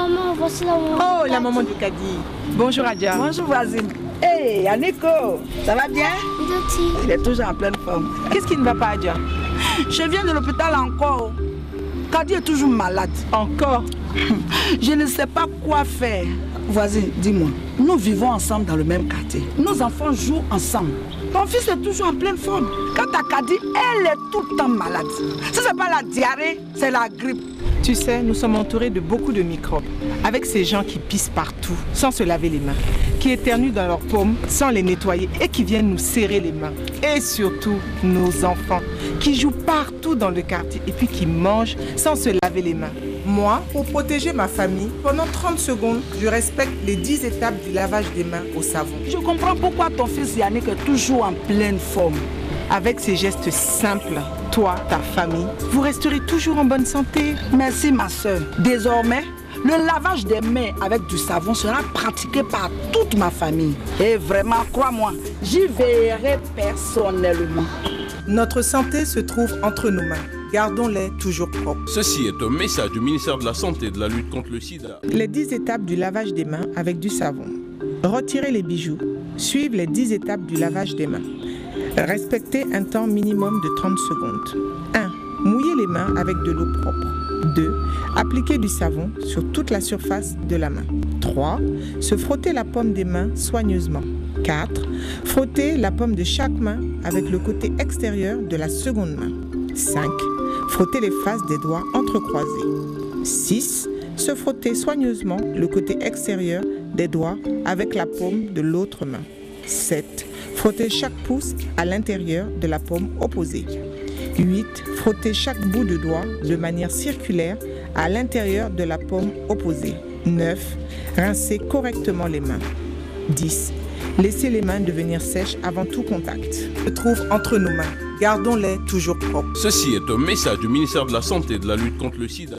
maman, voici la maman. Oh, la maman du Kadi. Bonjour Adja. Bonjour voisine. Hey, Aniko, ça va bien? Doti. Il est toujours en pleine forme. Qu'est-ce qui ne va pas, Adja? Je viens de l'hôpital encore. Kadi est toujours malade. Encore? Je ne sais pas quoi faire. Voisine, dis-moi, nous vivons ensemble dans le même quartier. Nos enfants jouent ensemble. Ton fils est toujours en pleine forme. Quand ta Kadi, elle est tout le temps malade. Si ce n'est pas la diarrhée, c'est la grippe. Tu sais, nous sommes entourés de beaucoup de microbes. Avec ces gens qui pissent partout, sans se laver les mains, qui éternuent dans leurs paumes, sans les nettoyer et qui viennent nous serrer les mains. Et surtout, nos enfants, qui jouent partout dans le quartier et puis qui mangent sans se laver les mains. Moi, pour protéger ma famille, pendant 30 secondes, je respecte les 10 étapes du lavage des mains au savon. Je comprends pourquoi ton fils Yannick est toujours en pleine forme. Avec ces gestes simples, toi, ta famille, vous resterez toujours en bonne santé. Merci ma soeur. Désormais, le lavage des mains avec du savon sera pratiqué par toute ma famille. Et vraiment, crois-moi, j'y veillerai personnellement. Notre santé se trouve entre nos mains. Gardons-les toujours propres. Ceci est un message du ministère de la Santé et de la lutte contre le sida. Les 10 étapes du lavage des mains avec du savon. Retirez les bijoux. Suivez les 10 étapes du lavage des mains. Respectez un temps minimum de 30 secondes. 1. Mouillez les mains avec de l'eau propre. 2. Appliquez du savon sur toute la surface de la main. 3. Se frotter la paume des mains soigneusement. 4. Frotter la paume de chaque main avec le côté extérieur de la seconde main. 5. Frotter les faces des doigts entrecroisés. 6. Se frotter soigneusement le côté extérieur des doigts avec la paume de l'autre main. 7. Frotter chaque pouce à l'intérieur de la paume opposée. 8. Frotter chaque bout de doigt de manière circulaire à l'intérieur de la paume opposée. 9. Rincer correctement les mains. 10. Laissez les mains devenir sèches avant tout contact. Se trouve entre nos mains. Gardons-les toujours propres. Ceci est un message du ministère de la Santé et de la lutte contre le sida.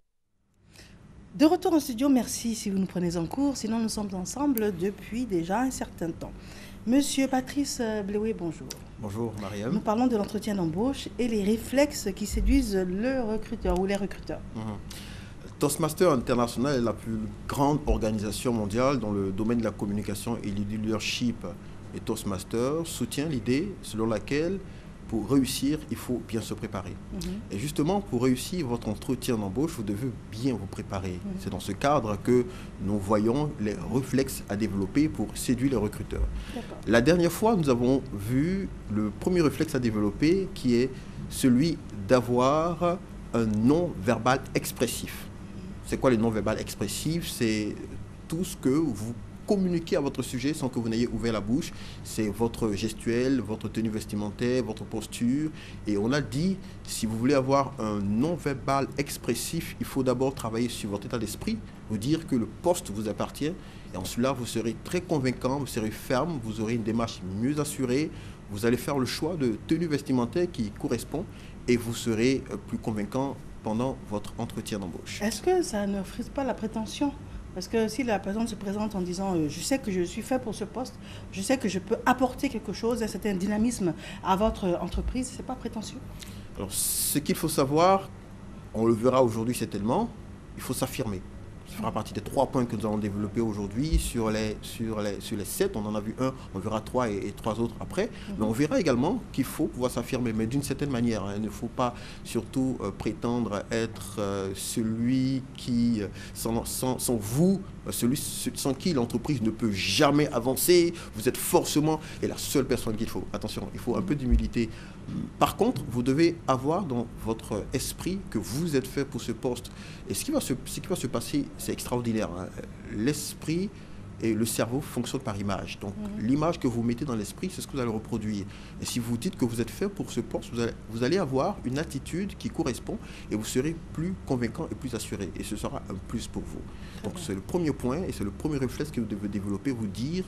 De retour en studio, merci si vous nous prenez en cours. Sinon, nous sommes ensemble depuis déjà un certain temps. Monsieur Patrice Bleué, bonjour. Bonjour Mariam. Nous parlons de l'entretien d'embauche et les réflexes qui séduisent le recruteur ou les recruteurs. Toastmaster International est la plus grande organisation mondiale dans le domaine de la communication et du leadership. Et Toastmaster soutient l'idée selon laquelle pour réussir, il faut bien se préparer. Et justement, pour réussir votre entretien d'embauche, vous devez bien vous préparer. C'est dans ce cadre que nous voyons les réflexes à développer pour séduire les recruteurs. La dernière fois, nous avons vu le premier réflexe à développer qui est celui d'avoir un non-verbal expressif. C'est quoi le non-verbal expressif? C'est tout ce que vous communiquer à votre sujet sans que vous n'ayez ouvert la bouche. C'est votre gestuelle, votre tenue vestimentaire, votre posture. Et on a dit, si vous voulez avoir un non-verbal expressif, il faut d'abord travailler sur votre état d'esprit, vous dire que le poste vous appartient. Et en cela, vous serez très convaincant, vous serez ferme, vous aurez une démarche mieux assurée. Vous allez faire le choix de tenue vestimentaire qui correspond et vous serez plus convaincant pendant votre entretien d'embauche. Est-ce que ça ne frise pas la prétention ? Parce que si la personne se présente en disant je sais que je suis fait pour ce poste, je sais que je peux apporter quelque chose, un certain dynamisme à votre entreprise, ce n'est pas prétentieux? Alors, ce qu'il faut savoir, on le verra aujourd'hui certainement, il faut s'affirmer. Ça fera partie des 3 points que nous allons développer aujourd'hui. Sur les 7, on en a vu un, on verra 3 et 3 autres après. Mais on verra également qu'il faut pouvoir s'affirmer, mais d'une certaine manière. Il ne faut pas surtout prétendre être celui qui, sans vous, celui sans qui l'entreprise ne peut jamais avancer. Vous êtes forcément et la seule personne qu'il faut. Attention, il faut un peu d'humilité. Par contre, vous devez avoir dans votre esprit que vous êtes fait pour ce poste. Et ce qui va se passer, c'est extraordinaire. L'esprit et le cerveau fonctionnent par image. Donc, l'image que vous mettez dans l'esprit, c'est ce que vous allez reproduire. Et si vous dites que vous êtes fait pour ce poste, vous allez avoir une attitude qui correspond et vous serez plus convaincant et plus assuré. Et ce sera un plus pour vous. Donc, c'est le premier point et c'est le premier réflexe que vous devez développer, vous dire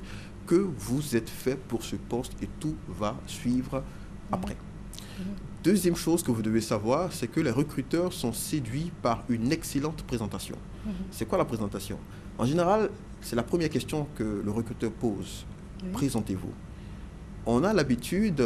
que vous êtes fait pour ce poste et tout va suivre après. Deuxième chose que vous devez savoir, c'est que les recruteurs sont séduits par une excellente présentation. C'est quoi la présentation? En général, c'est la première question que le recruteur pose. Présentez-vous. On a l'habitude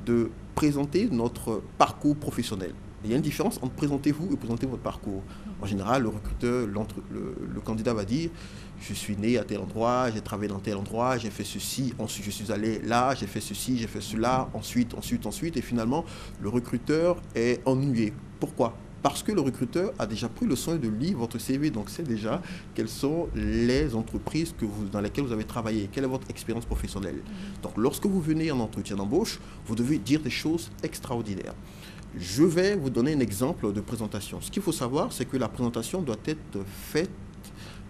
de présenter notre parcours professionnel. Il y a une différence entre présentez-vous et présentez votre parcours. En général, le recruteur, le candidat va dire « Je suis né à tel endroit, j'ai travaillé dans tel endroit, j'ai fait ceci, ensuite je suis allé là, j'ai fait ceci, j'ai fait cela, ensuite. » Et finalement, le recruteur est ennuyé. Pourquoi ? Parce que le recruteur a déjà pris le soin de lire votre CV, donc sait déjà quelles sont les entreprises dans lesquelles vous avez travaillé, quelle est votre expérience professionnelle. Donc lorsque vous venez en entretien d'embauche, vous devez dire des choses extraordinaires. Je vais vous donner un exemple de présentation. Ce qu'il faut savoir, c'est que la présentation doit être faite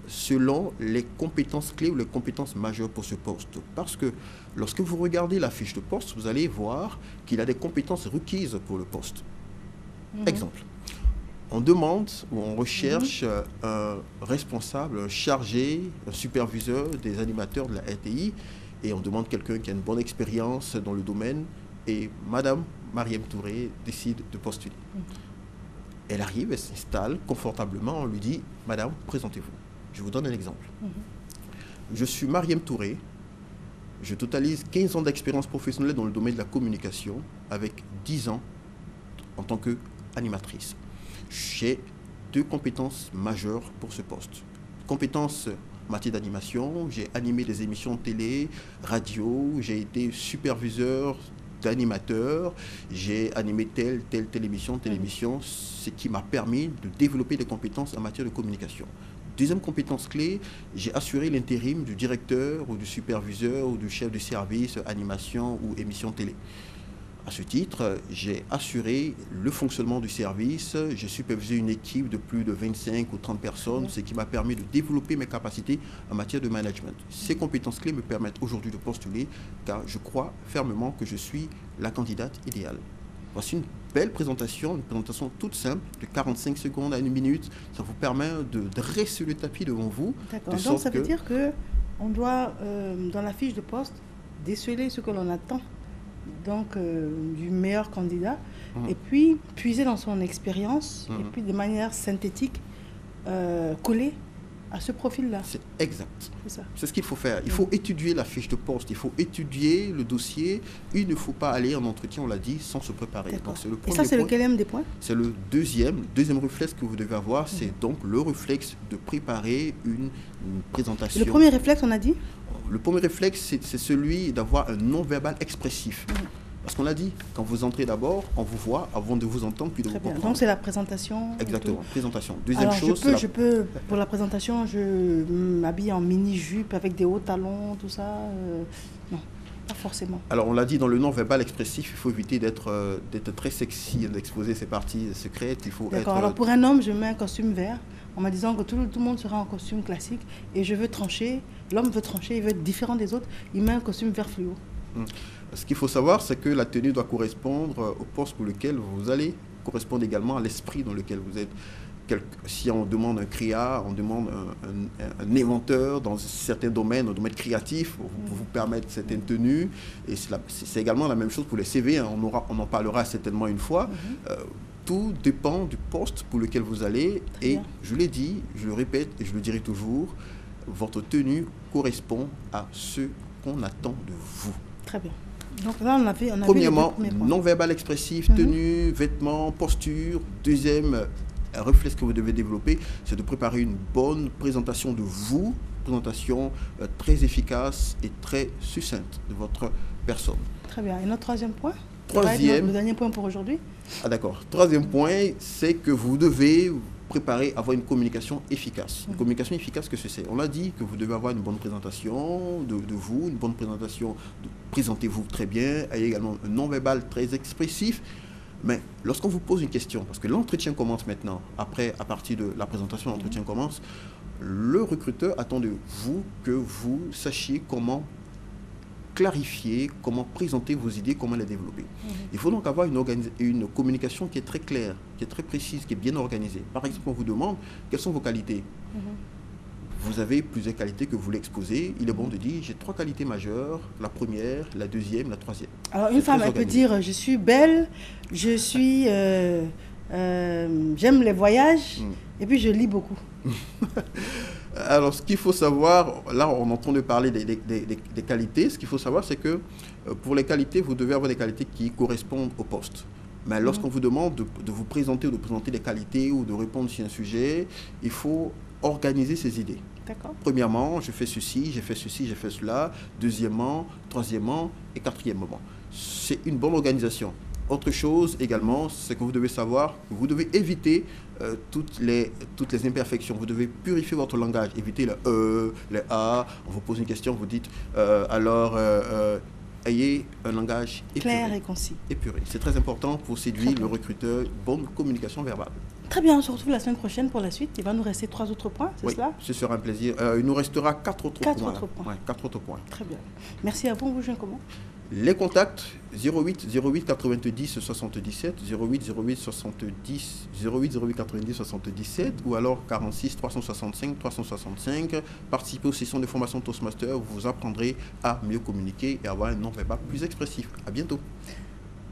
selon les compétences clés ou les compétences majeures pour ce poste. Parce que lorsque vous regardez la fiche de poste, vous allez voir qu'il y a des compétences requises pour le poste. Exemple. On demande ou on recherche un responsable, un chargé, un superviseur des animateurs de la RTI et on demande quelqu'un qui a une bonne expérience dans le domaine et Madame Mariem Touré décide de postuler. Elle arrive, elle s'installe confortablement, on lui dit « Madame, présentez-vous ». Je vous donne un exemple. Je suis Mariem Touré, je totalise 15 ans d'expérience professionnelle dans le domaine de la communication avec 10 ans en tant qu'animatrice. J'ai 2 compétences majeures pour ce poste. Compétences en matière d'animation, j'ai animé des émissions télé, radio, j'ai été superviseur d'animateur, j'ai animé telle émission, ce qui m'a permis de développer des compétences en matière de communication. Deuxième compétence clé, j'ai assuré l'intérim du directeur ou du superviseur ou du chef de service animation ou émission télé. À ce titre, j'ai assuré le fonctionnement du service, j'ai supervisé une équipe de plus de 25 ou 30 personnes, ce qui m'a permis de développer mes capacités en matière de management. Ces compétences clés me permettent aujourd'hui de postuler car je crois fermement que je suis la candidate idéale. Voici une belle présentation, une présentation toute simple, de 45 secondes à 1 minute. Ça vous permet de dresser le tapis devant vous. D'accord, donc ça veut dire qu'on doit, dans la fiche de poste, déceler ce que l'on attend donc du meilleur candidat et puis puiser dans son expérience et puis de manière synthétique coller à ce profil-là. C'est exact. C'est ça. C'est ce qu'il faut faire. Il faut étudier la fiche de poste, il faut étudier le dossier. Il ne faut pas aller en entretien, on l'a dit, sans se préparer. Donc, c'est le premier et ça, c'est point. le quatrième des points? C'est le deuxième réflexe que vous devez avoir, c'est donc le réflexe de préparer une présentation. Et le premier réflexe, on a dit? Le premier réflexe, c'est celui d'avoir un non-verbal expressif. Parce qu'on l'a dit, quand vous entrez d'abord, on vous voit avant de vous entendre, puis de vous comprendre. Donc c'est la présentation. Exactement, présentation. Deuxième chose, je peux, pour la présentation, je m'habille en mini-jupe avec des hauts talons, tout ça. Non, pas forcément. Alors on l'a dit, dans le non-verbal expressif, il faut éviter d'être très sexy, d'exposer ses parties secrètes. Il faut être... Alors pour un homme, je mets un costume vert, en me disant que tout le monde sera en costume classique, et je veux trancher, l'homme veut trancher, il veut être différent des autres, il met un costume vert fluo. Ce qu'il faut savoir, c'est que la tenue doit correspondre au poste pour lequel vous allez, correspondre également à l'esprit dans lequel vous êtes. Si on demande un créa, on demande un inventeur dans certains domaines, un domaine créatif, pour vous permettre certaines tenues. Et c'est également la même chose pour les CV, hein. On en parlera certainement une fois. Tout dépend du poste pour lequel vous allez. Et je l'ai dit, je le répète et je le dirai toujours, votre tenue correspond à ce qu'on attend de vous. Très bien. Donc là, on a premièrement, non-verbal expressif, tenue, vêtements, posture. Deuxième réflexe que vous devez développer, c'est de préparer une bonne présentation de vous, présentation très efficace et très succincte de votre personne. Très bien. Et notre troisième point? Le dernier point pour aujourd'hui? Ah d'accord. Troisième point, c'est que vous devez préparer, avoir une communication efficace. Une communication efficace, qu'est-ce que c'est? On a dit que vous devez avoir une bonne présentation de vous, une bonne présentation, présentez-vous très bien, ayez également un non-verbal très expressif. Mais lorsqu'on vous pose une question, parce que l'entretien commence maintenant, après, à partir de la présentation, l'entretien commence, le recruteur attend de vous que vous sachiez comment clarifier, comment présenter vos idées, comment les développer. Il faut donc avoir une communication qui est très claire, qui est très précise, qui est bien organisée. Par exemple, on vous demande quelles sont vos qualités. Vous avez plusieurs qualités que vous voulez exposer. Il est bon de dire, j'ai 3 qualités majeures, la première, la deuxième, la troisième. Alors une femme, elle peut dire, je suis belle, je suis, j'aime les voyages, et puis je lis beaucoup. Alors, ce qu'il faut savoir, là, on entend de parler des qualités. Ce qu'il faut savoir, c'est que pour les qualités, vous devez avoir des qualités qui correspondent au poste. Mais lorsqu'on vous demande de vous présenter ou de présenter des qualités ou de répondre sur un sujet, il faut organiser ses idées. D'accord. Premièrement, je fais ceci, j'ai fait ceci, j'ai fait cela. Deuxièmement, troisièmement et quatrièmement. C'est une bonne organisation. Autre chose également, c'est que vous devez savoir, vous devez éviter toutes les imperfections. Vous devez purifier votre langage, éviter le les A. On vous pose une question, vous dites ayez un langage clair et concis. Épuré. C'est très important pour séduire le recruteur. Bonne communication verbale. Très bien, on se retrouve la semaine prochaine pour la suite. Il va nous rester 3 autres points, c'est cela? Ce sera un plaisir. Il nous restera 4 autres points. 4 autres points. Très bien. Merci à vous. On vous joint comment? Les contacts 08 08 90 77, 08 08 70, 08 08 90 77 ou alors 46 365 365. Participez aux sessions de formation Toastmaster, vous apprendrez à mieux communiquer et avoir un non-verbal plus expressif. À bientôt.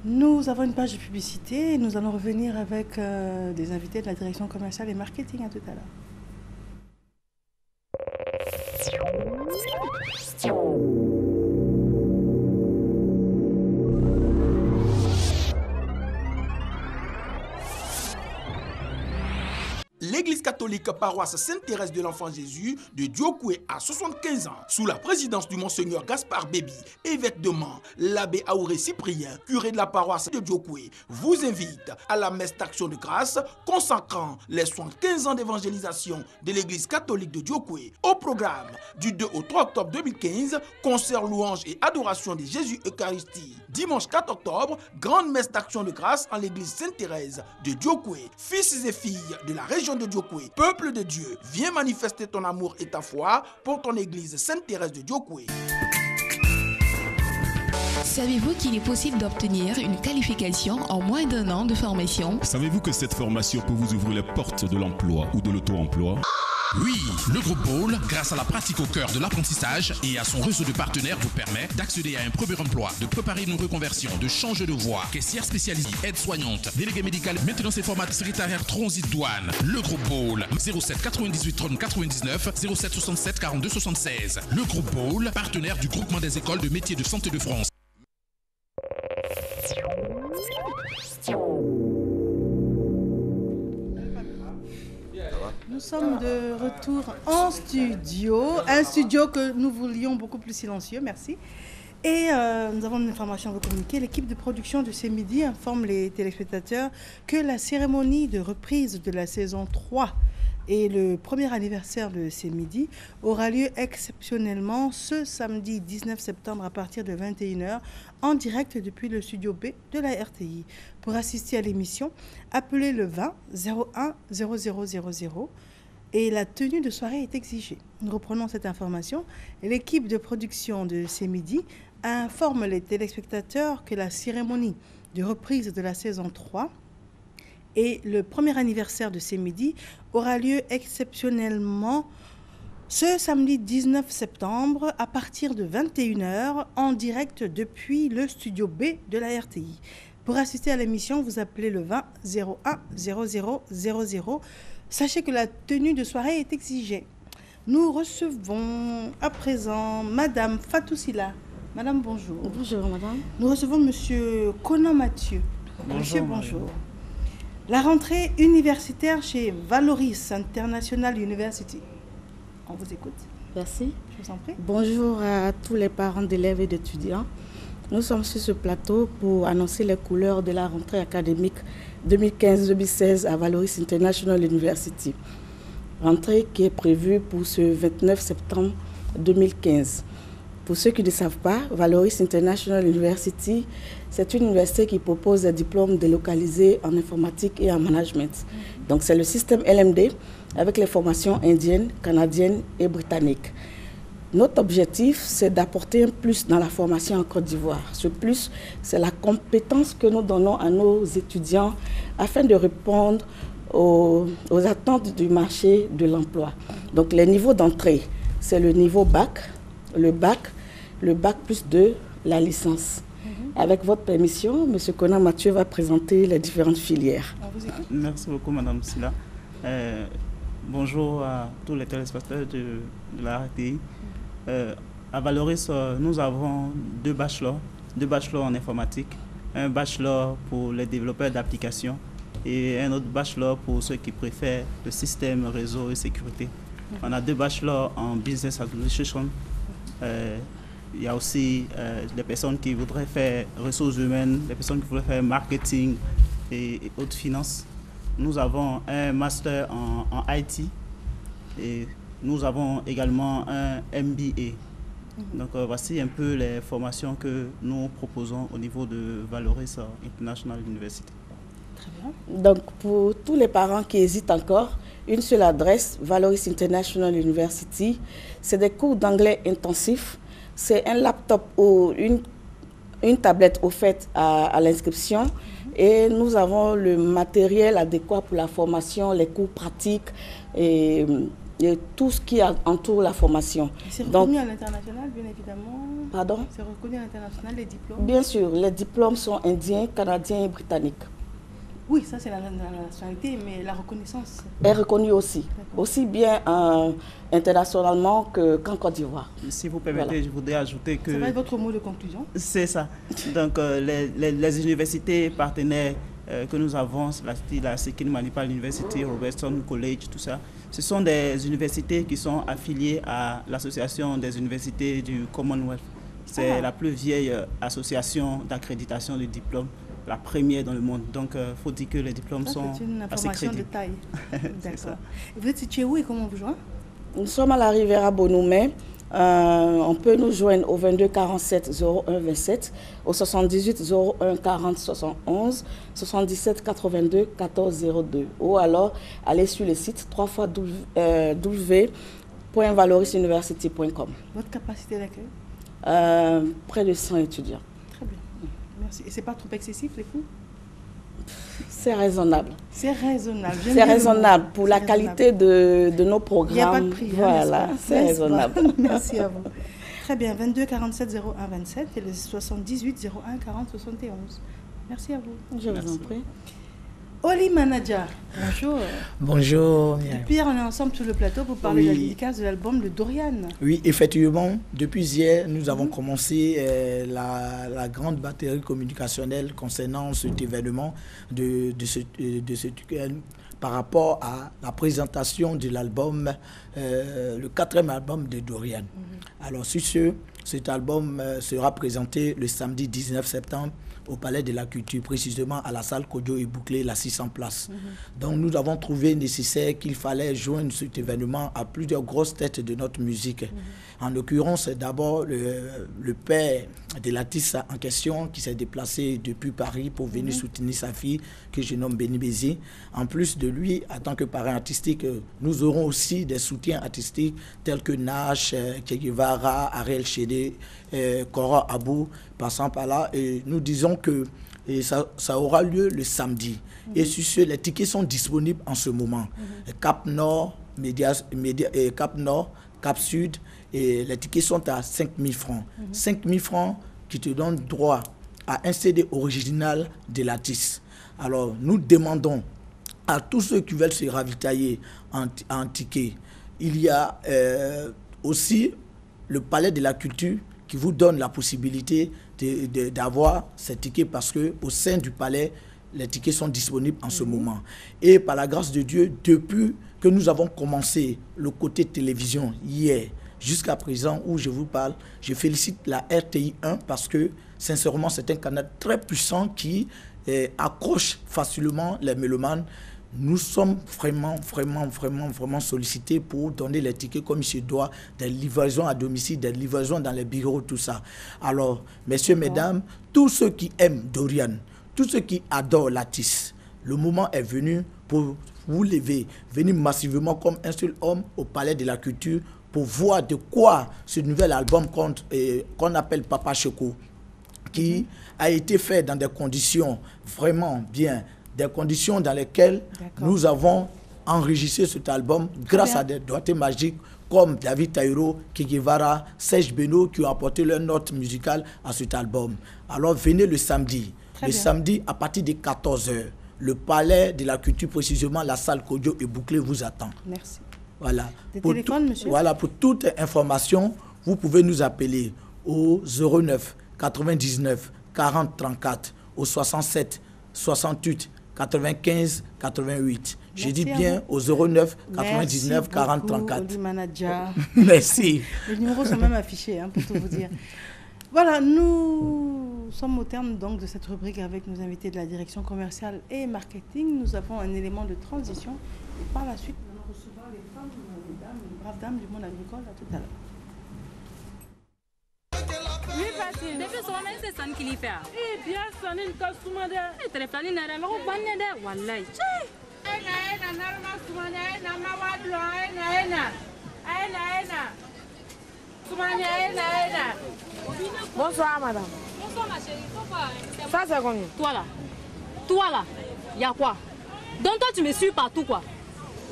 Nous avons une page de publicité et nous allons revenir avec des invités de la direction commerciale et marketing. À tout à l'heure. L'église catholique paroisse Sainte-Thérèse de l'Enfant Jésus de Diokwe a 75 ans. Sous la présidence du Monseigneur Gaspard Bébi, évêque de Mans, l'abbé Aouré Cyprien, curé de la paroisse de Diokwe, vous invite à la messe d'action de grâce consacrant les 75 ans d'évangélisation de l'église catholique de Diokwe. Au programme du 2 au 3 octobre 2015, concert louange et adoration de Jésus Eucharistie. Dimanche 4 octobre, grande messe d'action de grâce en l'église Sainte-Thérèse de Diokwe. Fils et filles de la région de Diokwe, peuple de Dieu, viens manifester ton amour et ta foi pour ton église Sainte-Thérèse de Diokwe. Savez-vous qu'il est possible d'obtenir une qualification en moins d'1 an de formation? Savez-vous que cette formation peut vous ouvrir les portes de l'emploi ou de l'auto-emploi? Oui, le groupe Ball, grâce à la pratique au cœur de l'apprentissage et à son réseau de partenaires, vous permet d'accéder à un premier emploi, de préparer une reconversion, de changer de voie, caissière spécialisée, aide-soignante, délégué médical, maintenance informatique, secrétariat, transit, douane. Le groupe Ball, 07 98 30 99, 07 67 42 76. Le groupe Ball, partenaire du groupement des écoles de métiers de santé de France. Nous sommes de retour en studio, un studio que nous voulions beaucoup plus silencieux, merci. Et nous avons une information à vous communiquer. L'équipe de production de ce midi informe les téléspectateurs que la cérémonie de reprise de la saison 3 et le premier anniversaire de ce midi aura lieu exceptionnellement ce samedi 19 septembre à partir de 21h en direct depuis le studio B de la RTI. Pour assister à l'émission, appelez le 20 01 0000 et la tenue de soirée est exigée. Nous reprenons cette information. L'équipe de production de ce midi informe les téléspectateurs que la cérémonie de reprise de la saison 3 et le premier anniversaire de ce midi aura lieu exceptionnellement ce samedi 19 septembre à partir de 21h en direct depuis le studio B de la RTI. Pour assister à l'émission, vous appelez le 20 01 0000. Sachez que la tenue de soirée est exigée. Nous recevons à présent Madame Fatou Sila. Madame, bonjour. Bonjour, madame. Nous recevons Monsieur Conan Mathieu. Bonjour. Monsieur, bonjour. La rentrée universitaire chez Valoris International University. On vous écoute. Merci. Je vous en prie. Bonjour à tous les parents d'élèves et d'étudiants. Nous sommes sur ce plateau pour annoncer les couleurs de la rentrée académique 2015-2016 à Valoris International University. Rentrée qui est prévue pour ce 29 septembre 2015. Pour ceux qui ne savent pas, Valoris International University, c'est une université qui propose des diplômes délocalisés en informatique et en management. Donc c'est le système LMD avec les formations indiennes, canadiennes et britanniques. Notre objectif, c'est d'apporter un plus dans la formation en Côte d'Ivoire. Ce plus, c'est la compétence que nous donnons à nos étudiants afin de répondre aux attentes du marché de l'emploi. Donc les niveaux d'entrée, c'est le niveau bac, le bac plus 2, la licence. Avec votre permission, M. Conan Mathieu va présenter les différentes filières. Merci beaucoup, Mme Sila. Bonjour à tous les téléspectateurs de la RTI. À Valoris, nous avons deux bachelors en informatique, un bachelor pour les développeurs d'applications et un autre bachelor pour ceux qui préfèrent le système, réseau et sécurité. On a 2 bachelors en business administration. Il y a aussi les personnes qui voudraient faire ressources humaines, les personnes qui voudraient faire marketing et autres finances. Nous avons un master en IT et nous avons également un MBA. Donc voici un peu les formations que nous proposons au niveau de Valoris International University. Très bien. Donc pour tous les parents qui hésitent encore, une seule adresse, Valoris International University. C'est des cours d'anglais intensifs. C'est un laptop ou une tablette offerte à l'inscription. Et nous avons le matériel adéquat pour la formation, les cours pratiques et tout ce qui entoure la formation. C'est reconnu à l'international, bien évidemment. Pardon? C'est reconnu à l'international, les diplômes? Bien sûr, les diplômes sont indiens, canadiens et britanniques. Oui, ça c'est la nationalité, mais la reconnaissance est reconnue aussi, aussi bien internationalement qu'en Côte d'Ivoire. Si vous permettez, voilà. Je voudrais ajouter que... Ça va être votre mot de conclusion? C'est ça. Donc les universités partenaires que nous avons, la Sekin Manipal University, Robertson College, tout ça, ce sont des universités qui sont affiliées à l'association des universités du Commonwealth. C'est la plus vieille association d'accréditation de diplômes, la première dans le monde. Donc, il faut dire que les diplômes sont assez crédibles. C'est une information de taille. D'accord. Vous êtes situé où et comment on vous joint? Nous sommes à la Riviera Bonoumé. On peut nous joindre au 22 47 01 27, au 78 01 40 71, 77 82 14 02. Ou alors, allez sur le site www.valorisuniversity.com. Votre capacité d'accueil? Près de 100 étudiants. Très bien. Merci. Et ce n'est pas trop excessif, les coûts? C'est raisonnable. C'est raisonnable. C'est raisonnable pour la qualité de nos programmes. Il n'y a pas de prix. Voilà, c'est raisonnable. Merci à vous. Très bien. 22 47 01 27 et le 78 01 40 71. Merci à vous. Je vous en prie. Oli Manaja, bonjour. Bonjour. Depuis hier, on est ensemble sur le plateau pour parler de la dédicace de l'album de Dorian. Oui, effectivement. Depuis hier, nous avons commencé la grande batterie communicationnelle concernant cet événement par rapport à la présentation de l'album, le 4e album de Dorian. Alors, sur cet album sera présenté le samedi 19 septembre au Palais de la Culture, précisément à la salle Kodjo et Bouclé, la 600 places. Donc nous avons trouvé nécessaire qu'il fallait joindre cet événement à plusieurs grosses têtes de notre musique. En l'occurrence, d'abord le père de l'artiste en question qui s'est déplacé depuis Paris pour venir soutenir sa fille, que je nomme Béni Bézi. En plus de lui, en tant que parrain artistique, nous aurons aussi des soutiens artistiques tels que Nash, Che Guevara, Ariel Chédé, Cora Abou, passant par là. Et nous disons que ça aura lieu le samedi. Et sur ce, les tickets sont disponibles en ce moment. Cap Nord, Cap Nord, Cap Sud, et les tickets sont à 5 000 francs. 5 000 francs qui te donnent droit à un CD original de l'artiste. Alors, nous demandons à tous ceux qui veulent se ravitailler en tickets. Il y a aussi le Palais de la Culture qui vous donne la possibilité d'avoir ces tickets parce qu'au sein du palais, les tickets sont disponibles en ce moment. Et par la grâce de Dieu, depuis que nous avons commencé le côté télévision hier, jusqu'à présent où je vous parle, je félicite la RTI 1 parce que, sincèrement, c'est un canal très puissant qui accroche facilement les mélomanes. Nous sommes vraiment sollicités pour donner les tickets comme il se doit, des livraisons à domicile, des livraisons dans les bureaux, tout ça. Alors, messieurs, mesdames, tous ceux qui aiment Dorian, tous ceux qui adorent l'artiste, le moment est venu pour vous lever, venir massivement comme un seul homme au Palais de la Culture pour voir de quoi ce nouvel album qu'on appelle Papa Choco, qui a été fait dans des conditions vraiment bien, des conditions dans lesquelles nous avons enregistré cet album grâce à des doigtés magiques comme David Taïro, Che Guevara, Serge Beno qui ont apporté leur note musicale à cet album. Alors venez le samedi. Samedi à partir de 14h. Le Palais de la Culture, précisément la salle Kodjo et Bouclé vous attend. Merci. Voilà. Monsieur. Voilà, pour toute information, vous pouvez nous appeler au 09 99 40 34 au 67 68 95 88. Je dis bien au 09 99 40 34. Merci. Les numéros sont même affichés, hein, pour tout vous dire. Voilà, nous sommes au terme donc de cette rubrique avec nos invités de la direction commerciale et marketing. Nous avons un élément de transition et par la suite, nous allons recevoir les femmes, les dames, les braves dames du monde agricole. À tout à l'heure. Oui, Fatine. Depuis ce moment, c'est ça qu'il y fait. Eh bien, ça n'est pas souvent de. Et téléphone, n'a rien à voir de. Wallahi. Bonsoir, madame. Bonsoir, ma chérie. Pourquoi? Ça, c'est combien? Toi là, y a quoi? Donc toi, tu me suis partout, quoi.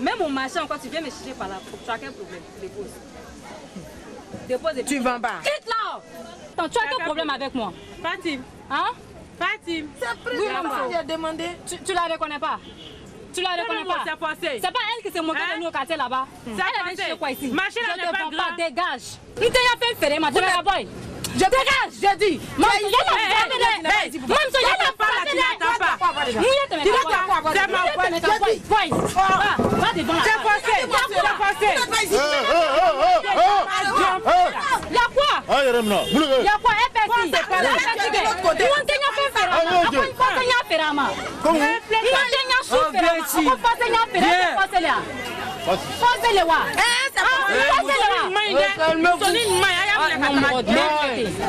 Même au marché, encore, tu viens me chercher par là. Tu as quel problème? Dépose. Tu vends pas? Quitte là! Attends, tu as quel problème avec moi? Fatim. Hein? Fatim. C'est oui, maman. Tu as demandé. Tu la reconnais pas? Tu la reconnais pas? C'est pas elle qui s'est moquée de nous au quartier là-bas. Elle vient chercher quoi ici? Marché là n'est pas grand. Dégage. Il t'a fait faire ma télé boy. Je dégage, j'ai dit. Maman, il y a la femme.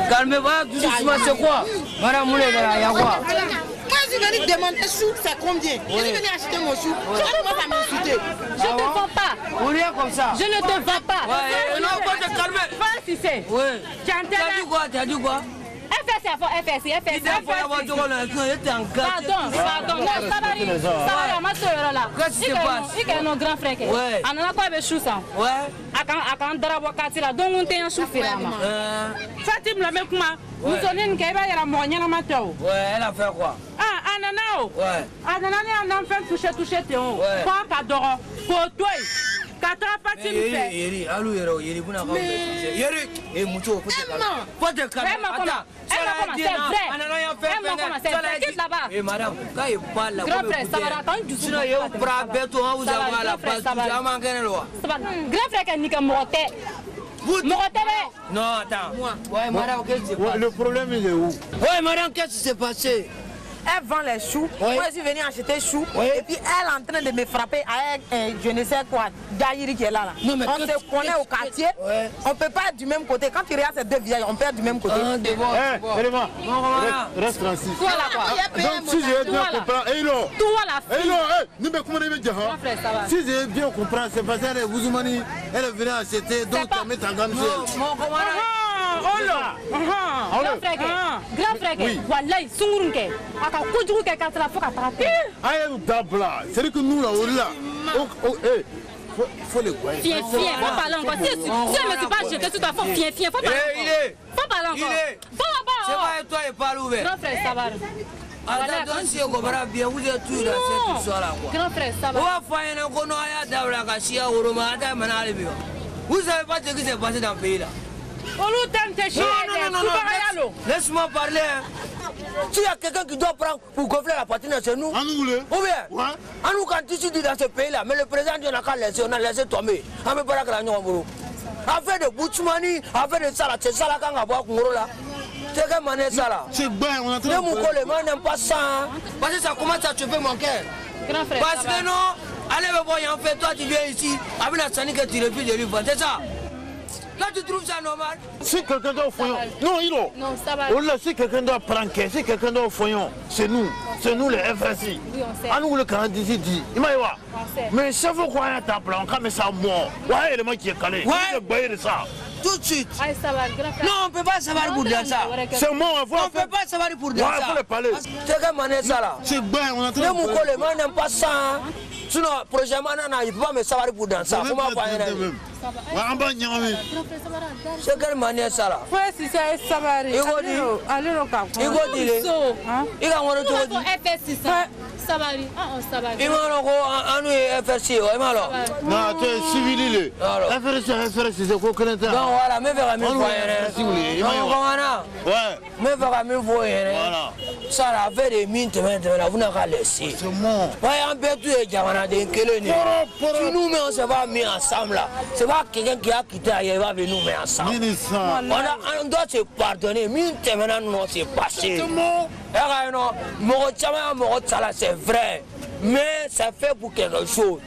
Calmez-vous, doucement, c'est quoi? Madame Moulé, il y a quoi? Moi, je viens de demander chou, c'est combien? Je suis venu acheter mon chou. Tu commences à m'insulter. Je ne te vends pas. Ou rien comme ça. Je ne te vends pas. Ouais, non, faut te calmer. Pas si c'est. Oui. Tu as dit quoi? Tu as dit quoi? FSC. Pardon, non, ça va aller. Ma soeur là. Qu'est-ce qui se passe? Il y a nos grands frères. Ouais. On a quoi avec chou ça? Ouais. Akan darabo katila donc on tient chou firama. Fatim la même moi. Nous sommes une kaiba yara moyen na matao. Ouais, elle a fait quoi? Ah, ananao. Ouais. Anana ni un enfant touché théon. Ouais. Pas cadoro. Pour toi. Katra Fatim fait. Yeri, allô Yeri, vous n'avez pas Yeri, et Mouto, faut te calmer. Attends. C'est vrai. Quitte là-bas. Et madame, quand il parle là, grand frère, ça va attendre du sinon il prend béton, vous avez la place, tu as manqué le loi. Grand frère qui a Moroté. Non, attends. Ouais, madame, qu'est-ce qui se passe? Le problème, il est où? Ouais, madame, qu'est-ce qui s'est passé? Elle vend les choux. Moi, je suis venue acheter choux. Et puis, elle est en train de me frapper avec, je ne sais quoi, Gaïri qui est là. Non, mais on se connaît au quartier. On ne peut pas être du même côté. Quand tu regardes ces deux visages, on peut être du même côté. Reste tranquille. Toi là, quoi. Donc, si j'ai bien compris, toi la fille. Si j'ai bien compris, c'est parce qu'elle est Wouzoumani, elle est venue acheter, donc tu mets en gamme. Grand frère, wallahi sungurunke aka kujugu ke katla foka trapper. Aïe dabla, c'est que nous là faut les quoi. Fier, faut parler encore. Si je me suis pas jeté tout à fait, fier, faut parler. Faut parler encore. C'est pas toi et pas l'ouvert. Grand frère, ça va. Attends, si on comprend bien, vous êtes tous dans cette histoire-là. Grand frère, ça va. Vous savez pas ce qui s'est passé dans le pays là. Non. Laisse-moi parler. S'il y a quelqu'un qui doit prendre pour gonfler la poitrine, c'est nous. Ou bien, à nous quand tu dis dans ce pays-là, mais le président on a qu'à laisser, on a laissé tomber. On ne peut pas la affaire de Boutchmani, affaire de Salah, c'est ça là quand on va voir là. C'est que mané ça là. C'est bien, on a le Moukolema n'aime pas ça. Parce que ça commence à tuer mon cœur. Parce que non, allez me voir, en fait, toi tu viens ici, avec la scène que tu refuses de lui voir, c'est ça. Là, tu trouves ça normal? Si quelqu'un doit au foyon, non, Hilo. Non, ça va. Si quelqu'un doit prendre, si quelqu'un doit au foyon, c'est nous les FSI. Oui, on sait. À nous, le Canada dit, il m'a dit, mais ça veut quoi un temps blanc, comme ça, moi, ouais, le mec qui est calé, il est de ça. Tout de suite. Ah, ça va, grand frère. Non, on ne peut pas savoir pour dire ça. C'est moi, on ne peut pas savoir pour dire ça. Il faut le parler. C'est que mané ça là. C'est bien, on a le Moukolema n'aime pas ça. Sinon, prochainement, il ne peut pas me savoir pour dans ça. Comment pas c'est quelle manière ça là? Ouais, si c'est Sabari. Il va dire. Il va dire. Il va dire. FSC Sabari. Sabari. Il va dire. FSC. Non, tu es civil. FSC, c'est quoi que l'on a? Non, voilà, mais vers la même fois. Ouais. Mais vers la même fois. Voilà. ça la fait des mines, vous n'avez qu'à laisser. C'est bon. Ouais, un peu tout est Jamana de Keleni. Si nous-mêmes on se va mis ensemble là, c'est pas quelqu'un qui a quitté ailleurs, va venir nous mettre ensemble. On doit se pardonner. Mine, maintenant, nous on s'est passé. C'est vrai. Mais c'est fait pour quelque chose.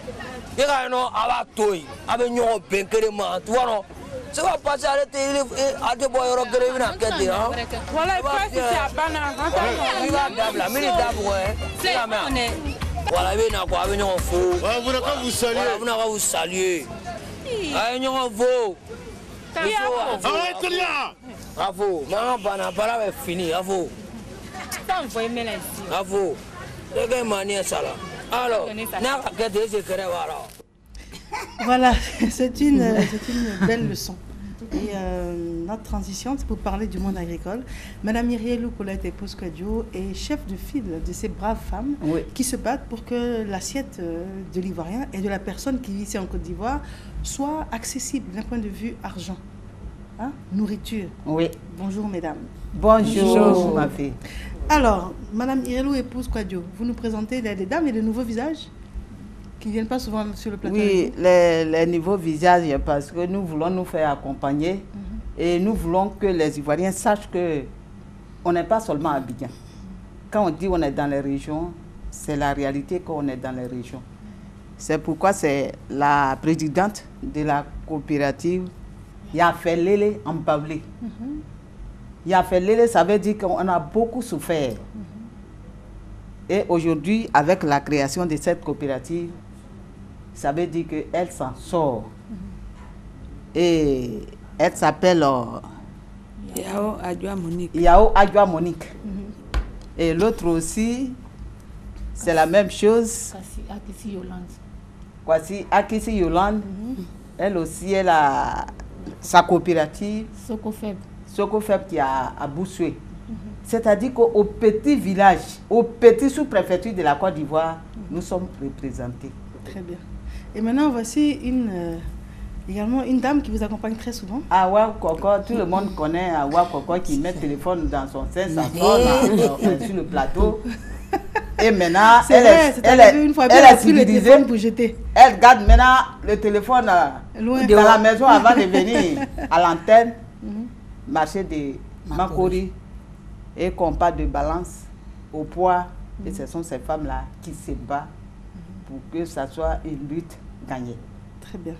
C'est va passer à des boys Voilà, il faut à Bana. Voilà, vous saluer. Bravo, maman Bana, Bana est fini, bravo. Bravo. Alors, voilà, c'est une belle leçon. Et notre transition, c'est pour parler du monde agricole. Madame Irielou Colette épouse Kouadio est chef de file de ces braves femmes qui se battent pour que l'assiette de l'Ivoirien et de la personne qui vit ici en Côte d'Ivoire soit accessible d'un point de vue argent. Hein? Nourriture. Oui. Bonjour mesdames. Bonjour ma fille. Alors, Madame Irielou épouse Kouadio, vous nous présentez des dames et de nouveaux visages qui ne viennent pas souvent sur le plateau. Oui, les nouveaux visages, parce que nous voulons nous faire accompagner et nous voulons que les Ivoiriens sachent qu'on n'est pas seulement à Abidjan. Quand on dit on est dans les régions, c'est la réalité qu'on est dans les régions. C'est pourquoi c'est la présidente de la coopérative Yafelele Ambablé. Yafelele, ça veut dire qu'on a beaucoup souffert. Et aujourd'hui, avec la création de cette coopérative, ça veut dire qu'elle s'en sort. Et elle s'appelle Yao Adjoa Monique. Yao Adjoa Monique. Et l'autre aussi, c'est la même chose. Akissi Yolande. Voici Akissi Yolande. Elle aussi, elle a sa coopérative. Sokofeb. Sokofeb qui est à Boussoué. C'est-à-dire qu'au petit village, au petit sous-préfecture de la Côte d'Ivoire, nous sommes représentés. Très bien. Et maintenant, voici également une dame qui vous accompagne très souvent. Awa Koko, tout le monde connaît Awa Koko qui met le téléphone dans son sein, s'assoit sur le plateau. Et maintenant, elle est civilisée pour jeter. Elle garde maintenant le téléphone loin dans la maison avant de venir à l'antenne, marché de Makori. Et qu'on parle de balance au poids, et ce sont ces femmes-là qui se battent pour que ça soit une lutte gagnée. Très bien.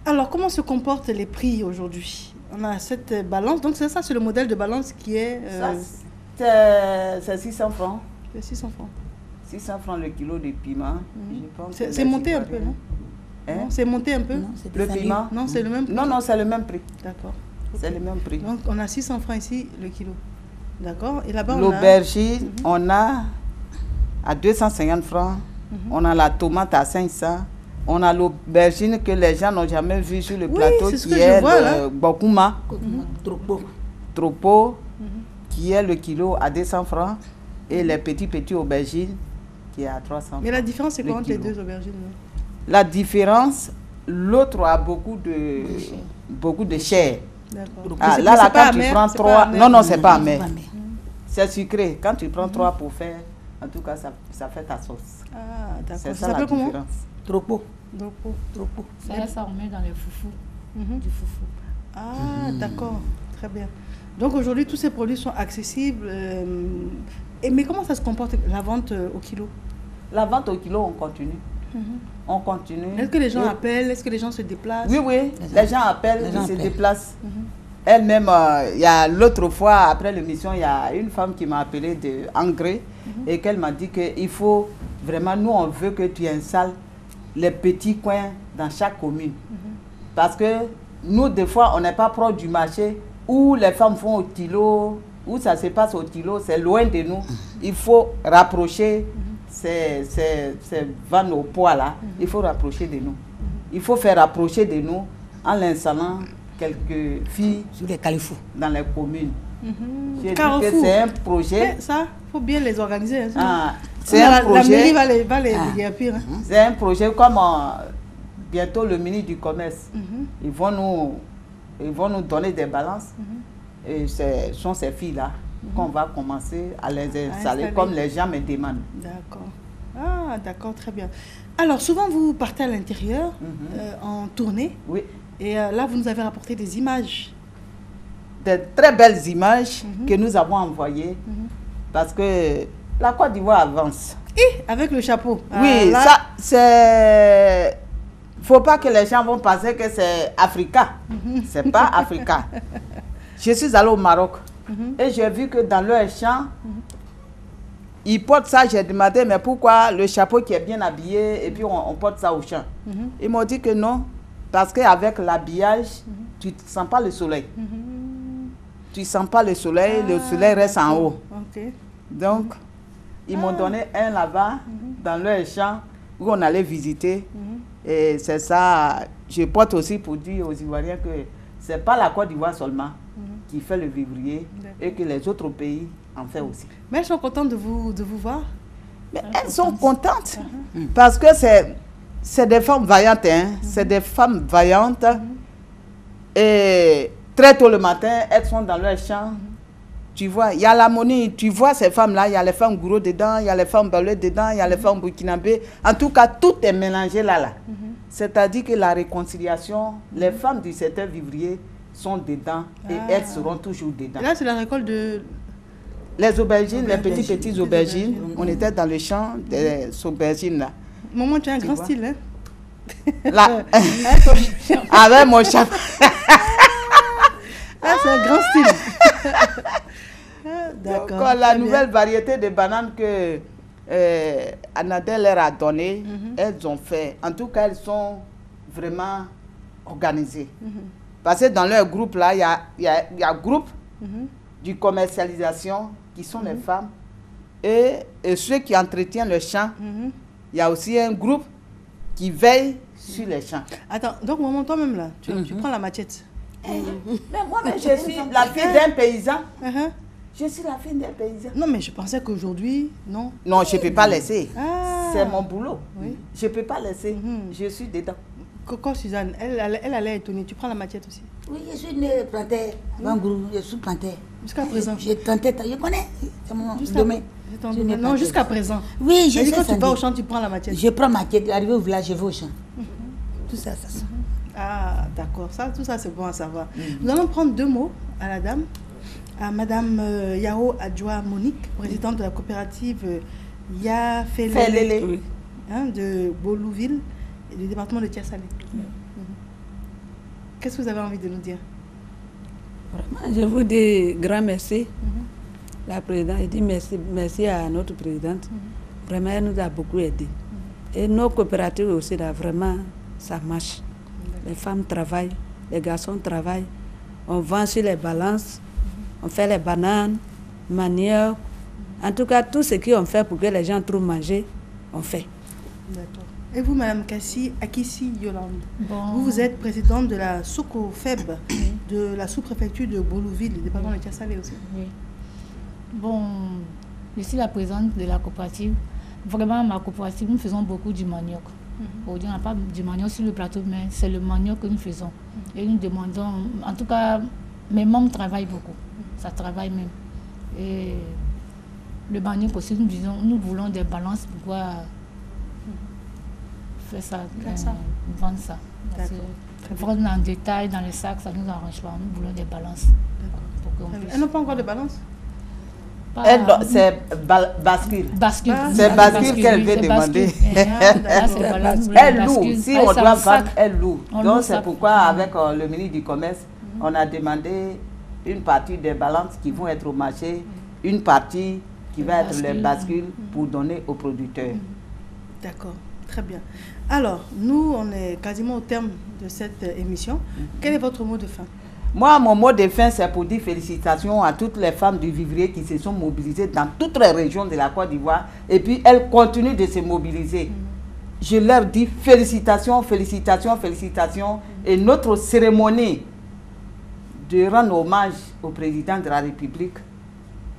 Alors, comment se comportent les prix aujourd'hui? On a cette balance, donc c'est ça, c'est le modèle de balance qui est... C'est 600 francs. C'est 600 francs. 600 francs le kilo de piment. C'est monté un peu, non? Hein? C'est monté un peu? Non, le piment? Non, c'est le même prix? Non, c'est le même prix. D'accord. C'est le même prix. Donc, on a 600 francs ici, le kilo. D'accord. Et là-bas, l'aubergine, on a à 250 francs. On a la tomate à 500. On a l'aubergine que les gens n'ont jamais vu sur le plateau, qui est le Bokuma. Tropo, qui est le kilo à 200 francs. Et les petits aubergines, qui est à 300 francs. Mais la différence, c'est quoi entre les deux aubergines? La différence, l'autre a beaucoup de chair. Ah, là, quand tu prends 3... Non, c'est pas amer. C'est sucré. Quand tu prends 3 pour faire, en tout cas, ça fait ta sauce. Ah, d'accord. C'est ça la différence. Tropo. Ça, on met dans les foufous. Du foufou. Ah, d'accord. Très bien. Donc, aujourd'hui, tous ces produits sont accessibles. Mais comment ça se comporte, la vente au kilo? La vente au kilo, on continue. On continue. Est-ce que les gens appellent? Est-ce que les gens se déplacent? Oui. Les gens appellent, ils se déplacent. Elle-même, il y a l'autre fois, après l'émission, il y a une femme qui m'a appelé de Angers et qu'elle m'a dit qu'il faut vraiment, nous, on veut que tu installes les petits coins dans chaque commune. Parce que nous, des fois, on n'est pas proche du marché où les femmes font au kilo, où ça se passe au kilo, c'est loin de nous. Il faut rapprocher ces vannes au poids là, il faut rapprocher de nous. Il faut faire rapprocher de nous en l'installant quelques filles sur les califous dans les communes. J'ai dit que c'est un projet. Ça, il faut bien les organiser. C'est un projet. La mairie va les guerpir. C'est un projet comme bientôt le ministre du Commerce. Ils vont nous donner des balances. Et ce sont ces filles-là qu'on va commencer à les installer comme les gens me demandent. D'accord. Ah, d'accord, très bien. Alors, souvent, vous partez à l'intérieur, en tournée. Oui. Et là, vous nous avez rapporté des images. Des très belles images que nous avons envoyées. Parce que la Côte d'Ivoire avance. Et avec le chapeau. Oui, là... ça, c'est... Faut pas que les gens vont penser que c'est Africa. C'est pas Africa. Je suis allée au Maroc. Et j'ai vu que dans leur champ, ils portent ça. J'ai demandé, mais pourquoi le chapeau qui est bien habillé et puis on porte ça au champ? Ils m'ont dit que non, parce qu'avec l'habillage, tu ne sens pas le soleil. Tu ne sens pas le soleil reste en haut. Donc, ils m'ont donné un là-bas, dans leur champ, où on allait visiter. Et c'est ça, je porte aussi pour dire aux Ivoiriens que ce n'est pas la Côte d'Ivoire seulement qui fait le vivrier et que les autres pays en font aussi. Mais elles sont contentes de vous voir? Mais elles sont contentes parce que c'est des femmes vaillantes. C'est des femmes vaillantes. Et très tôt le matin, elles sont dans leur champ. Tu vois, il y a l'harmonie. Tu vois ces femmes-là, il y a les femmes gourou dedans, il y a les femmes balouées dedans, il y a les femmes burkinabé. En tout cas, tout est mélangé là. C'est-à-dire que la réconciliation, les femmes du secteur vivrier sont dedans et elles seront toujours dedans. Et là, c'est la récolte de... Les aubergines, les petites aubergines. On était dans le champ des aubergines là. Maman, tu as un grand style, hein? Là, avec mon chapeau. C'est un grand style. D'accord. La nouvelle variété de bananes que Anadel leur a donnée, elles ont fait. En tout cas, elles sont vraiment organisées. Parce que dans leur groupe, là, il y a groupe de commercialisation qui sont les femmes. Et ceux qui entretiennent le champ, il y a aussi un groupe qui veille sur les champs. Attends, donc maman, toi-même là, tu prends la machette. Mais moi-même, je suis la fille d'un paysan. Je suis la fille d'un paysan. Non, mais je pensais qu'aujourd'hui, non. Non, je ne peux pas laisser. C'est mon boulot. Je ne peux pas laisser. Je suis dedans. Coco Suzanne, elle allait étonner. Tu prends la machette aussi? Oui, je suis née plantaire. Je suis plantaire. Jusqu'à présent? Je connais. C'est mon domaine. Non, jusqu'à présent. Oui, je sais. Quand tu vas au champ, tu prends la machette? Je prends ma machette. Arrivé au village, je vais au champ. Tout ça, ça. Ah, d'accord. Tout ça, c'est bon à savoir. Nous allons prendre 2 mots à la dame. À Madame Yao Adjoa Monique, présidente de la coopérative Yafelele de Bolouville et du département de Tiasalé. Qu'est-ce que vous avez envie de nous dire? Vraiment, je vous dis grand merci. La présidente, je dis merci à notre présidente. Vraiment, elle nous a beaucoup aidés. Et nos coopératives aussi, là, vraiment, ça marche. Les femmes travaillent, les garçons travaillent. On vend sur les balances, on fait les bananes, manioc. En tout cas, tout ce qu'on fait pour que les gens trouvent manger, on fait. D'accord. Et vous, Madame Akissi Yolande, vous êtes présidente de la SOCOFEB, de la sous-préfecture de Bolouville, le département de Tiasalé aussi. Oui. Bon, je suis la présidente de la coopérative. Vraiment, ma coopérative, nous faisons beaucoup du manioc. On n'a pas du manioc sur le plateau, mais c'est le manioc que nous faisons. Et nous demandons, en tout cas, mes membres travaillent beaucoup. Ça travaille même. Et le manioc aussi, nous voulons des balances pour pouvoir faire ça, vendre ça. Parce que vendre en détail, dans les sacs, ça ne nous arrange pas. Nous voulons des balances. Elles n'ont pas encore de balance? C'est bascule. C'est bascule qu'elle veut demander. Elle loue. Si on doit vendre, elle loue. Donc c'est pourquoi avec le ministre du Commerce, on a demandé une partie des balances qui vont être au marché, une partie qui va être les bascules pour donner aux producteurs. D'accord, très bien. Alors, nous, on est quasiment au terme de cette émission. Quel est votre mot de fin? Moi, mon mot de fin, c'est pour dire félicitations à toutes les femmes du vivrier qui se sont mobilisées dans toutes les régions de la Côte d'Ivoire. Et puis, elles continuent de se mobiliser. Je leur dis félicitations, félicitations, félicitations. Et notre cérémonie de rendre hommage au président de la République.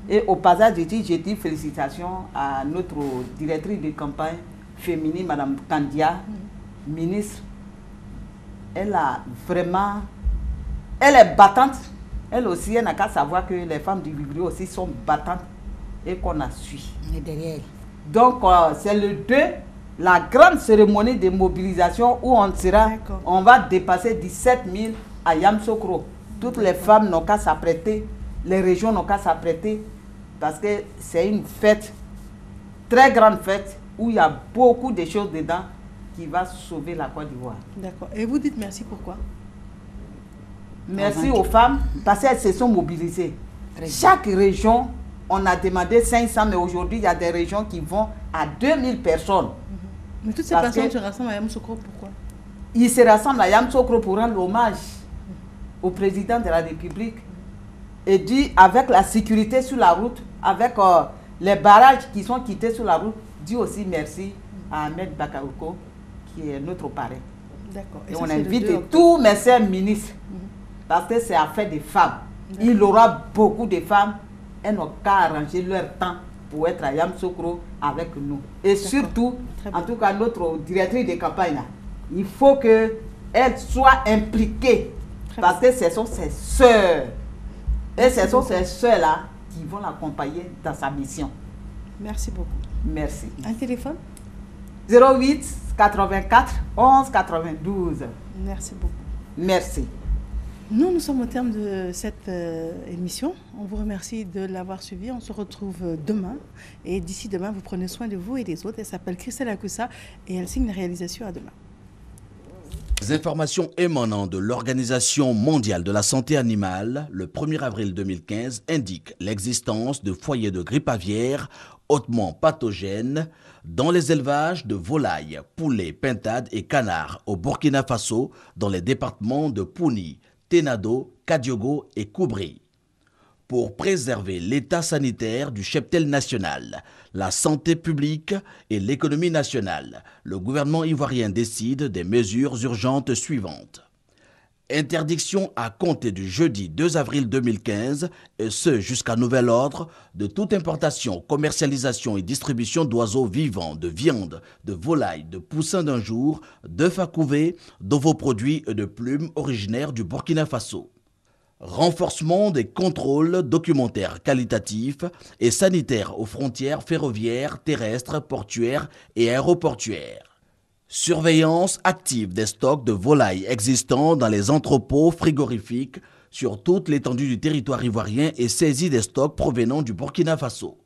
Et au passage, je dis félicitations à notre directrice de campagne féminine, Mme Kandia, ministre. Elle a vraiment... Elle est battante Elle aussi, elle n'a qu'à savoir que les femmes du Vivrier aussi sont battantes et qu'on a suivi. On est derrière. Donc, c'est le 2, la grande cérémonie de mobilisation où on va dépasser 17 000 à Yamoussoukro. Toutes les femmes n'ont qu'à s'apprêter, les régions n'ont qu'à s'apprêter parce que c'est une fête, très grande fête, où il y a beaucoup de choses dedans qui va sauver la Côte d'Ivoire. D'accord. Et vous dites merci pourquoi? Merci aux femmes parce qu'elles se sont mobilisées. Chaque région, on a demandé 500, mais aujourd'hui, il y a des régions qui vont à 2000 personnes. Mais toutes ces personnes se rassemblent à Yamoussoukro, pourquoi? Ils se rassemblent à Yamoussoukro pour rendre hommage au président de la République et dit avec la sécurité sur la route, avec les barrages qui sont quittés sur la route, dit aussi merci à Ahmed Bakayoko qui est notre parrain. D'accord. Et on invite tous mes chers ministres parce que c'est affaire des femmes. Il y aura beaucoup de femmes, elles n'ont qu'à arranger leur temps pour être à Yamoussoukro avec nous. Et surtout, en tout cas notre directrice de campagne, il faut qu'elle soit impliquée parce que ce sont ses sœurs. Et ce sont ces sœurs-là qui vont l'accompagner dans sa mission. Merci beaucoup. Merci. Un téléphone? 08 84 11 92. Merci beaucoup. Merci. Nous sommes au terme de cette émission. On vous remercie de l'avoir suivi. On se retrouve demain. Et d'ici demain, vous prenez soin de vous et des autres. Elle s'appelle Christelle Akoussa et elle signe la réalisation à demain. Les informations émanant de l'Organisation mondiale de la santé animale, le 1er avril 2015, indiquent l'existence de foyers de grippe aviaire hautement pathogènes dans les élevages de volailles, poulets, pintades et canards au Burkina Faso, dans les départements de Pouni, Tenado, Kadiogo et Koubri. Pour préserver l'état sanitaire du cheptel national, la santé publique et l'économie nationale, le gouvernement ivoirien décide des mesures urgentes suivantes. Interdiction à compter du jeudi 2 avril 2015, et ce jusqu'à nouvel ordre, de toute importation, commercialisation et distribution d'oiseaux vivants, de viande, de volailles, de poussins d'un jour, d'œufs à couver, d'ovoproduits et de plumes originaires du Burkina Faso. Renforcement des contrôles documentaires qualitatifs et sanitaires aux frontières ferroviaires, terrestres, portuaires et aéroportuaires. Surveillance active des stocks de volailles existants dans les entrepôts frigorifiques sur toute l'étendue du territoire ivoirien et saisie des stocks provenant du Burkina Faso.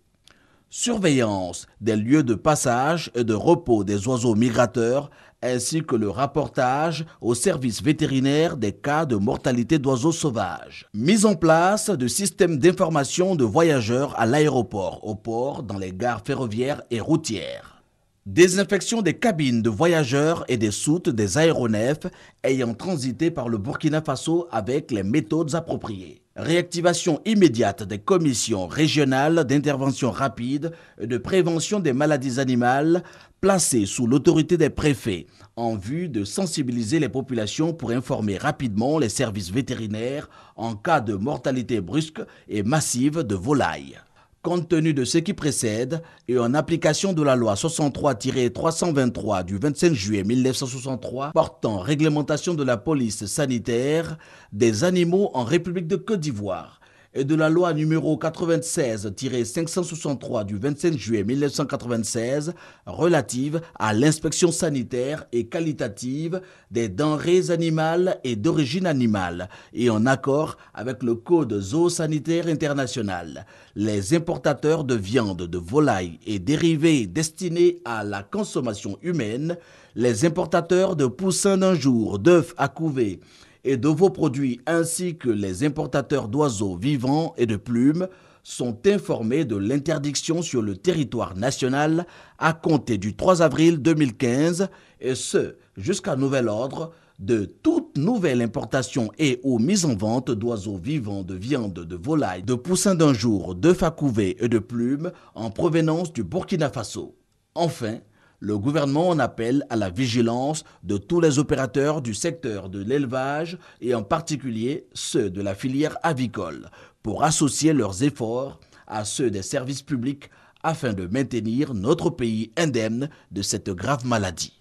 Surveillance des lieux de passage et de repos des oiseaux migrateurs ainsi que le rapportage au service vétérinaire des cas de mortalité d'oiseaux sauvages. Mise en place de systèmes d'information de voyageurs à l'aéroport, au port, dans les gares ferroviaires et routières. Désinfection des cabines de voyageurs et des soutes des aéronefs ayant transité par le Burkina Faso avec les méthodes appropriées. Réactivation immédiate des commissions régionales d'intervention rapide et de prévention des maladies animales placées sous l'autorité des préfets en vue de sensibiliser les populations pour informer rapidement les services vétérinaires en cas de mortalité brusque et massive de volailles. Compte tenu de ce qui précède et en application de la loi 63-323 du 25 juillet 1963 portant réglementation de la police sanitaire des animaux en République de Côte d'Ivoire et de la loi numéro 96-563 du 25 juillet 1996 relative à l'inspection sanitaire et qualitative des denrées animales et d'origine animale et en accord avec le Code zoosanitaire international. Les importateurs de viande, de volaille et dérivés destinés à la consommation humaine, les importateurs de poussins d'un jour, d'œufs à couver et d'ovoproduits ainsi que les importateurs d'oiseaux vivants et de plumes sont informés de l'interdiction sur le territoire national à compter du 3 avril 2015 et ce jusqu'à nouvel ordre de toute nouvelle importation et ou mise en vente d'oiseaux vivants, de viande, de volaille, de poussins d'un jour, d'œufs à couver et de plumes en provenance du Burkina Faso. Enfin, le gouvernement en appelle à la vigilance de tous les opérateurs du secteur de l'élevage et en particulier ceux de la filière avicole pour associer leurs efforts à ceux des services publics afin de maintenir notre pays indemne de cette grave maladie.